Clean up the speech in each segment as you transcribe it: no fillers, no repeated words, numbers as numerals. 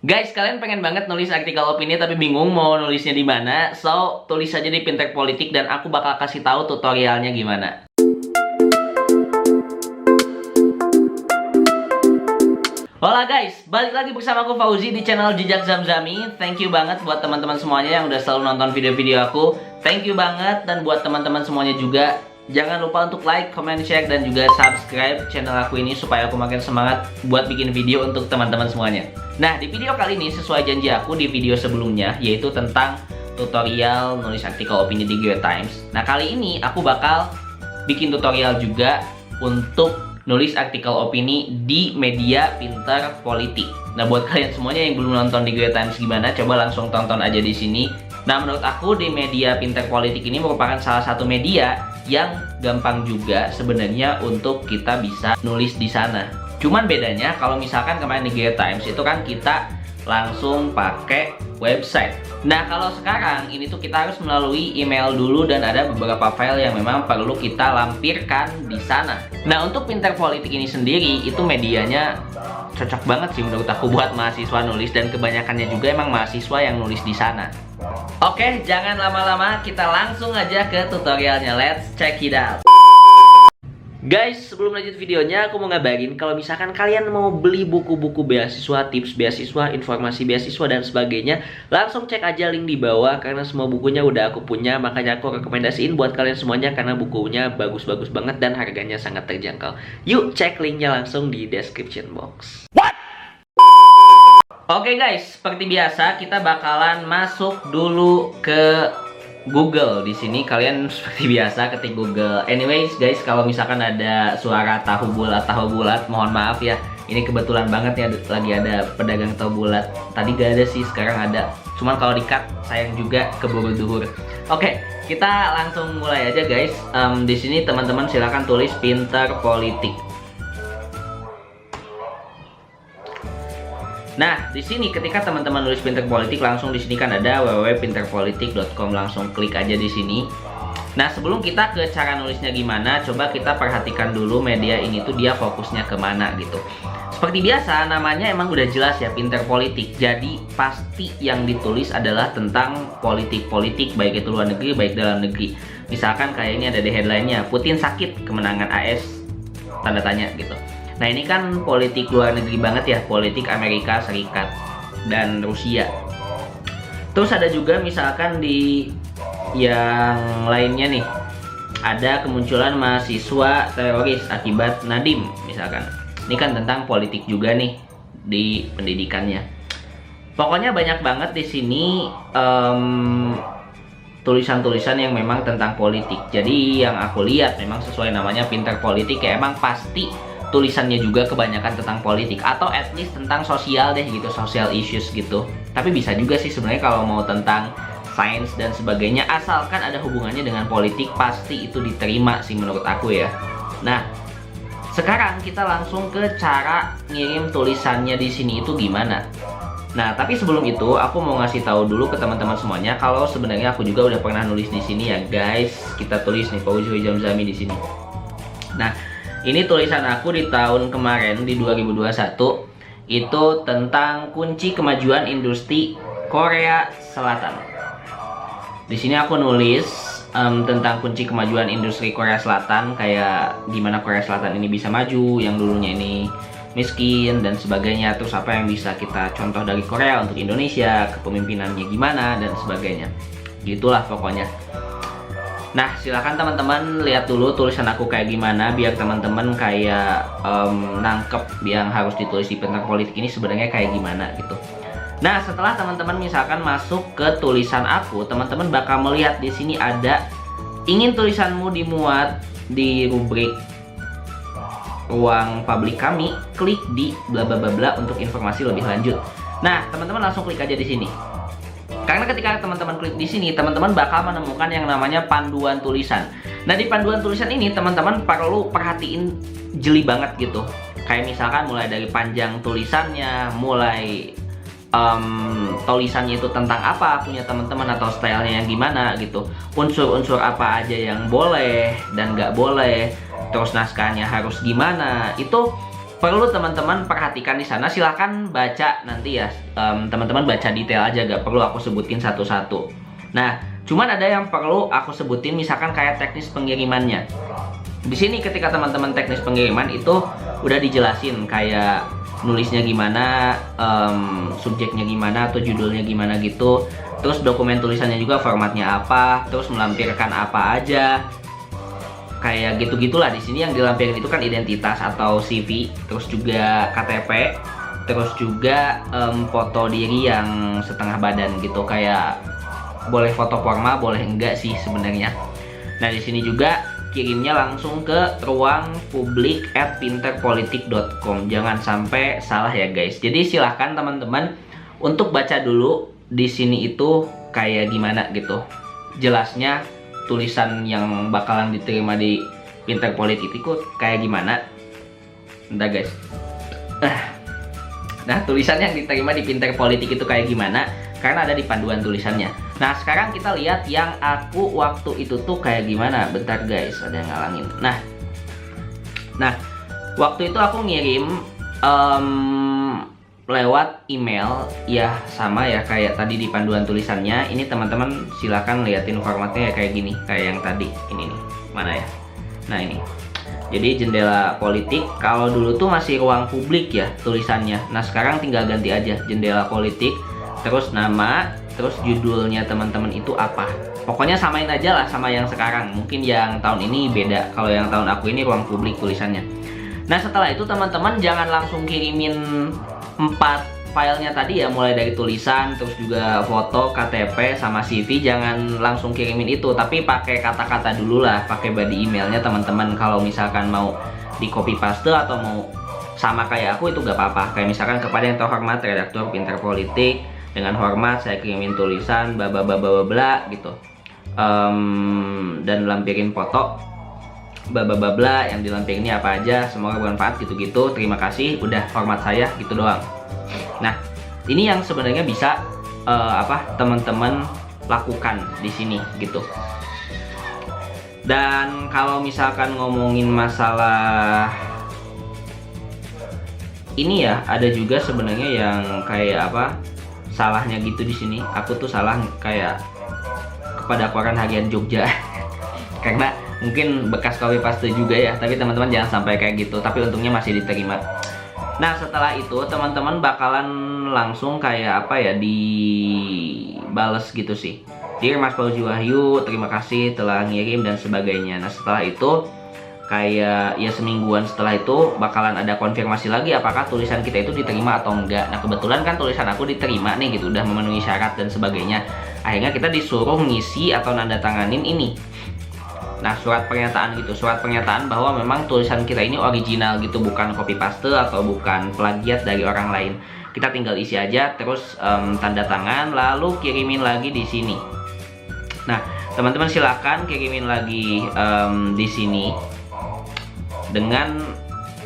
Guys, kalian pengen banget nulis artikel opini tapi bingung mau nulisnya di mana? So, tulis aja di Pinter Politik dan aku bakal kasih tahu tutorialnya gimana. Hola guys, balik lagi bersama aku Fauzi di channel Jejak Zamzami. Thank you banget buat teman-teman semuanya yang udah selalu nonton video-video aku. Thank you banget, dan buat teman-teman semuanya juga, jangan lupa untuk like, comment, share, dan juga subscribe channel aku ini supaya aku makin semangat buat bikin video untuk teman-teman semuanya. Nah, di video kali ini sesuai janji aku di video sebelumnya, yaitu tentang tutorial nulis artikel opini di GeoTimes. Nah, kali ini aku bakal bikin tutorial juga untuk nulis artikel opini di media Pinter Politik. Nah, buat kalian semuanya yang belum nonton di GeoTimes gimana, coba langsung tonton aja di sini. Nah, menurut aku di media Pinter Politik ini merupakan salah satu media yang gampang juga sebenarnya untuk kita bisa nulis di sana. Cuman bedanya kalau misalkan kemarin di GeoTimes itu kan kita langsung pakai website. Nah, kalau sekarang ini tuh kita harus melalui email dulu dan ada beberapa file yang memang perlu kita lampirkan di sana. Nah, untuk Pinter Politik ini sendiri itu medianya cocok banget sih menurut aku buat mahasiswa nulis, dan kebanyakannya juga emang mahasiswa yang nulis di sana. Oke, jangan lama-lama, kita langsung aja ke tutorialnya. Let's check it out. Guys, sebelum lanjut videonya, aku mau ngabarin kalau misalkan kalian mau beli buku-buku beasiswa, tips beasiswa, informasi beasiswa, dan sebagainya, langsung cek aja link di bawah, karena semua bukunya udah aku punya. Makanya aku rekomendasiin buat kalian semuanya, karena bukunya bagus-bagus banget dan harganya sangat terjangkau. Yuk, cek linknya langsung di description box. Oke guys, seperti biasa kita bakalan masuk dulu ke Google. Di sini kalian seperti biasa ketik Google. Anyways guys, kalau misalkan ada suara tahu bulat, mohon maaf ya. Ini kebetulan banget ya lagi ada pedagang tahu bulat. Tadi gak ada sih, sekarang ada. Cuman kalau di-cut sayang juga, keburu duhur. Oke, kita langsung mulai aja guys. Di sini teman-teman silakan tulis Pinter Politik. Nah, di sini ketika teman-teman nulis Pinter Politik, langsung di sini kan ada www.pinterpolitik.com, langsung klik aja di sini. Nah, sebelum kita ke cara nulisnya gimana, coba kita perhatikan dulu media ini tuh dia fokusnya kemana gitu. Seperti biasa, namanya emang udah jelas ya, Pinter Politik. Jadi pasti yang ditulis adalah tentang politik-politik, baik itu luar negeri, baik dalam negeri. Misalkan kayak ini ada di headline-nya, Putin sakit, kemenangan AS, tanda tanya gitu. Nah, ini kan politik luar negeri banget ya, politik Amerika Serikat dan Rusia. Terus ada juga misalkan di yang lainnya nih, ada kemunculan mahasiswa teroris akibat Nadiem misalkan. Ini kan tentang politik juga nih di pendidikannya. Pokoknya banyak banget di sini tulisan-tulisan yang memang tentang politik. Jadi yang aku lihat memang sesuai namanya Pinter Politik ya, emang pasti tulisannya juga kebanyakan tentang politik, atau at least tentang sosial deh gitu, social issues gitu. Tapi bisa juga sih sebenarnya kalau mau tentang sains dan sebagainya, asalkan ada hubungannya dengan politik pasti itu diterima sih menurut aku ya. Nah, sekarang kita langsung ke cara ngirim tulisannya di sini itu gimana. Nah, tapi sebelum itu aku mau ngasih tahu dulu ke teman-teman semuanya kalau sebenarnya aku juga udah pernah nulis di sini ya guys. Kita tulis nih Fauzi Zamzami di sini. Nah, ini tulisan aku di tahun kemarin di 2021, itu tentang kunci kemajuan industri Korea Selatan. Di sini aku nulis tentang kunci kemajuan industri Korea Selatan, kayak gimana Korea Selatan ini bisa maju, yang dulunya ini miskin dan sebagainya. Terus apa yang bisa kita contoh dari Korea untuk Indonesia, kepemimpinannya gimana dan sebagainya. Gitulah pokoknya. Nah, silakan teman-teman lihat dulu tulisan aku kayak gimana, biar teman-teman kayak nangkep yang harus ditulis di Pinter Politik ini sebenarnya kayak gimana gitu. Nah, setelah teman-teman misalkan masuk ke tulisan aku, teman-teman bakal melihat di sini ada ingin tulisanmu dimuat di rubrik ruang publik kami, klik di bla bla bla bla untuk informasi lebih lanjut. Nah, teman-teman langsung klik aja di sini. Karena ketika teman-teman klik di sini, teman-teman bakal menemukan yang namanya panduan tulisan. Nah, di panduan tulisan ini teman-teman perlu perhatiin jeli banget gitu. Kayak misalkan mulai dari panjang tulisannya, mulai tulisannya itu tentang apa punya teman-teman atau stylenya yang gimana gitu. Unsur-unsur apa aja yang boleh dan nggak boleh. Terus naskahnya harus gimana. Itu perlu teman-teman perhatikan di sana. Silahkan baca nanti ya, teman-teman baca detail aja, gak perlu aku sebutin satu-satu. Nah, cuman ada yang perlu aku sebutin, misalkan kayak teknis pengirimannya. Di sini ketika teman-teman teknis pengiriman itu udah dijelasin kayak nulisnya gimana, subjeknya gimana atau judulnya gimana gitu. Terus dokumen tulisannya juga formatnya apa, terus melampirkan apa aja. Kayak gitu-gitulah. Di sini yang dilampirkan itu kan identitas atau CV, terus juga KTP, terus juga foto diri yang setengah badan gitu. Kayak boleh foto formal, boleh enggak sih sebenarnya. Nah, di sini juga kirimnya langsung ke ruang publik@pinterpolitik.com. Jangan sampai salah ya guys. Jadi silahkan teman-teman untuk baca dulu di sini itu kayak gimana gitu. Jelasnya tulisan yang bakalan diterima di Pinter Politik itu kayak gimana. Bentar guys. Nah, tulisan yang diterima di Pinter Politik itu kayak gimana? Karena ada di panduan tulisannya. Nah, sekarang kita lihat yang aku waktu itu tuh kayak gimana. Bentar guys, ada yang ngalangin. Nah, waktu itu aku ngirim lewat email ya, sama ya kayak tadi di panduan tulisannya. Ini teman-teman silakan liatin formatnya ya kayak gini, kayak yang tadi. Ini nih, mana ya? Nah, ini. Jadi jendela politik, kalau dulu tuh masih ruang publik ya tulisannya. Nah, sekarang tinggal ganti aja jendela politik, terus nama, terus judulnya teman-teman itu apa. Pokoknya samain aja lah sama yang sekarang. Mungkin yang tahun ini beda. Kalau yang tahun aku ini ruang publik tulisannya. Nah, setelah itu teman-teman jangan langsung kirimin 4 filenya tadi ya, mulai dari tulisan, terus juga foto, KTP, sama CV. Jangan langsung kirimin itu, tapi pakai kata-kata dulu lah, pakai body emailnya teman-teman. Kalau misalkan mau di copy paste atau mau sama kayak aku itu gak apa-apa. Kayak misalkan kepada yang terhormat redaktur Pinter Politik, dengan hormat saya kirimin tulisan bla bla bla bla bla gitu, dan lampirin foto bla bla bla bla, yang dilampirin ini apa aja, semoga bermanfaat gitu-gitu, terima kasih, udah hormat saya gitu doang. Nah, ini yang sebenarnya bisa teman-teman lakukan di sini gitu. Dan kalau misalkan ngomongin masalah ini ya, ada juga sebenarnya yang kayak salahnya gitu di sini. Aku tuh salah kayak kepada koran harian Jogja karena mungkin bekas copy paste juga ya, tapi teman-teman jangan sampai kayak gitu. Tapi untungnya masih diterima. Nah, setelah itu teman-teman bakalan langsung kayak dibales gitu sih. Dear Mas Fauzi Wahyu, terima kasih telah ngirim dan sebagainya. Nah, setelah itu kayak ya semingguan setelah itu bakalan ada konfirmasi lagi apakah tulisan kita itu diterima atau enggak. Nah, kebetulan kan tulisan aku diterima nih gitu, udah memenuhi syarat dan sebagainya. Akhirnya kita disuruh ngisi atau nanda tanganin ini. Nah, surat pernyataan gitu, surat pernyataan bahwa memang tulisan kita ini original gitu, bukan copy paste atau bukan plagiat dari orang lain. Kita tinggal isi aja, terus tanda tangan, lalu kirimin lagi di sini. Nah, teman-teman silakan kirimin lagi di sini dengan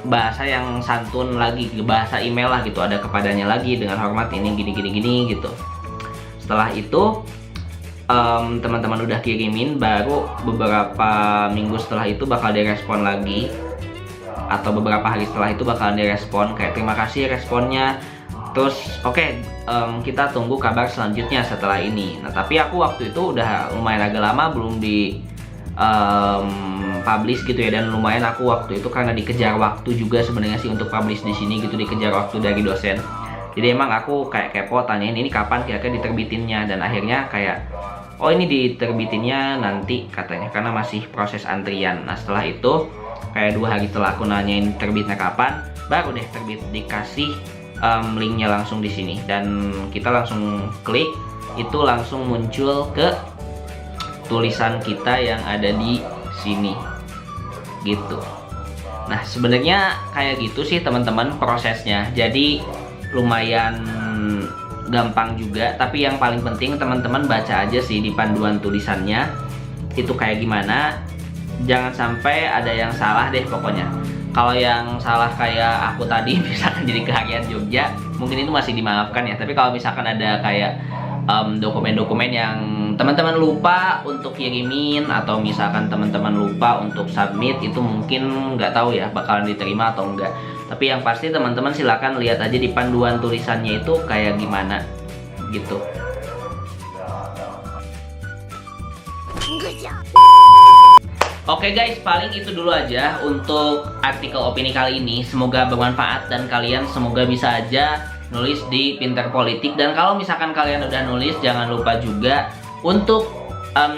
bahasa yang santun lagi, bahasa email lah gitu, ada kepadanya lagi dengan hormat ini gini gitu. Setelah itu teman-teman udah kirimin, baru beberapa minggu setelah itu bakal direspon lagi, atau beberapa hari setelah itu bakal direspon kayak terima kasih responnya, terus oke, kita tunggu kabar selanjutnya setelah ini. Nah, tapi aku waktu itu udah lumayan agak lama belum di publish gitu ya, dan lumayan aku waktu itu karena dikejar waktu juga sebenarnya sih untuk publish di sini gitu, dikejar waktu dari dosen. Jadi emang aku kayak kepo tanyain ini kapan kira-kira diterbitinnya, dan akhirnya kayak oh ini diterbitinnya nanti katanya karena masih proses antrian. Nah, setelah itu kayak 2 hari setelah aku nanyain terbitnya kapan, baru deh terbit, dikasih linknya langsung di sini, dan kita langsung klik, itu langsung muncul ke tulisan kita yang ada di sini gitu. Nah, sebenarnya kayak gitu sih teman-teman prosesnya. Jadi lumayan gampang juga, tapi yang paling penting teman-teman baca aja sih di panduan tulisannya itu kayak gimana. Jangan sampai ada yang salah deh pokoknya. Kalau yang salah kayak aku tadi misalkan jadi keharian Jogja, mungkin itu masih dimaafkan ya. Tapi kalau misalkan ada kayak dokumen-dokumen yang teman-teman lupa untuk kirimin, atau misalkan teman-teman lupa untuk submit, itu mungkin nggak tahu ya bakalan diterima atau enggak. Tapi yang pasti teman-teman silakan lihat aja di panduan tulisannya itu kayak gimana gitu. Oke guys, paling itu dulu aja untuk artikel opini kali ini. Semoga bermanfaat dan kalian semoga bisa aja nulis di Pinter Politik. Dan kalau misalkan kalian udah nulis, jangan lupa juga untuk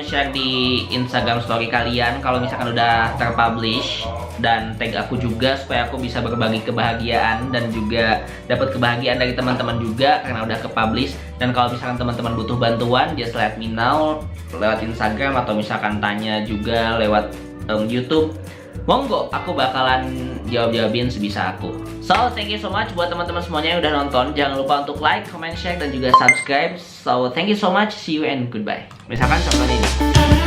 share di Instagram story kalian kalau misalkan udah terpublish, dan tag aku juga supaya aku bisa berbagi kebahagiaan dan juga dapat kebahagiaan dari teman-teman juga karena udah kepublish. Dan kalau misalkan teman-teman butuh bantuan, just let me know lewat Instagram atau misalkan tanya juga lewat YouTube. Monggo, aku bakalan jawabin sebisa aku. So, thank you so much buat teman-teman semuanya yang udah nonton. Jangan lupa untuk like, comment, share, dan juga subscribe. So, thank you so much. See you and goodbye. Misalkan contohnya ini.